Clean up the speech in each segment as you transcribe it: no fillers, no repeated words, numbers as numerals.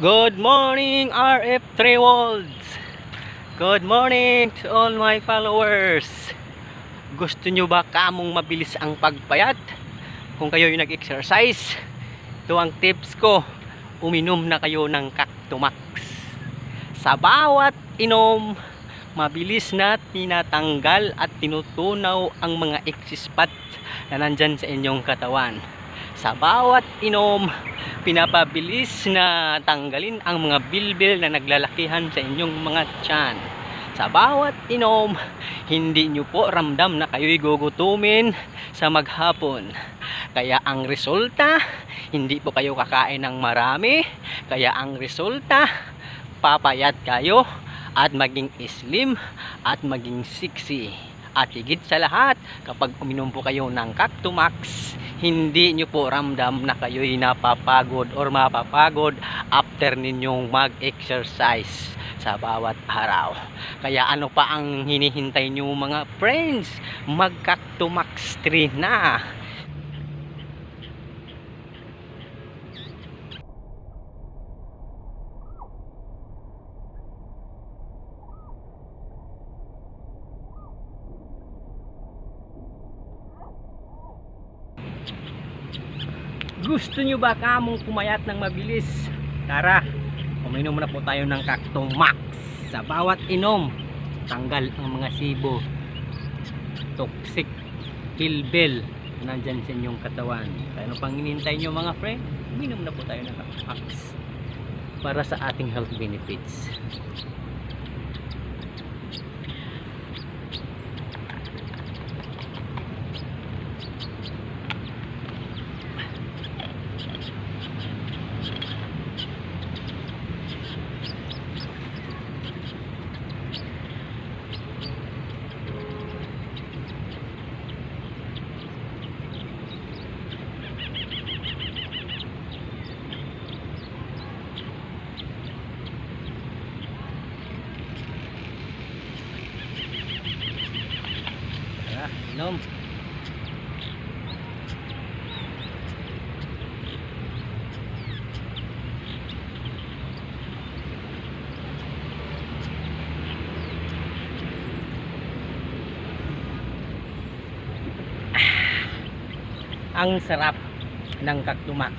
Good morning, RF3 Worlds! Good morning to all my followers! Gusto nyo ba kamong mabilis ang pagpayat? Kung kayo yung nag-exercise, ito ang tips ko. Uminom na kayo ng Cactomax. Sa bawat inom, mabilis na tinatanggal at tinutunaw ang mga excess fat na nandyan sa inyong katawan. Sa bawat inom, pinapabilis na tanggalin ang mga bilbil na naglalakihan sa inyong mga tiyan. Sa bawat inom, hindi nyo po ramdam na kayo'y gugutumin sa maghapon. Kaya ang resulta, hindi po kayo kakain ng marami. Kaya ang resulta, papayat kayo at maging slim at maging sexy. At higit sa lahat, kapag uminom po kayo ng Cactomax, hindi nyo po ramdam na kayo'y napapagod or mapapagod after ninyong mag-exercise sa bawat araw. Kaya ano pa ang hinihintay nyo mga friends? Mag-Cactomax 3 na! Gusto nyo ba kamong pumayat ng mabilis? Tara, uminom na po tayo ng Cactomax. Sa bawat inom, tanggal ang mga sibo, toxic, bilbil na nandyan sa inyong katawan. Kaya ano pang hinihintay nyo mga friend? Uminom na po tayo ng Cactomax para sa ating health benefits. Inom. Ang sarap ng Cactomax.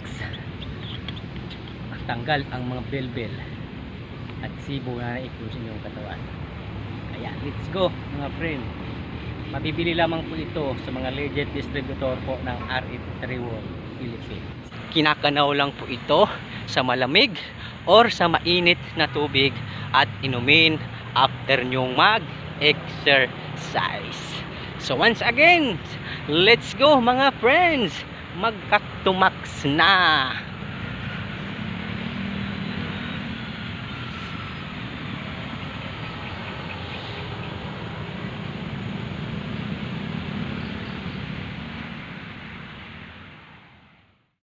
Tanggal ang mga bilbil at sibo na naipon sa inyong katawan. Kaya let's go mga friend. Mabibili lamang po ito sa mga legit distributor po ng RF3 World Philippines. Kinakanaw lang po ito sa malamig or sa mainit na tubig at inumin after nyong mag-exercise. So once again, let's go mga friends! Mag-Cactomax na!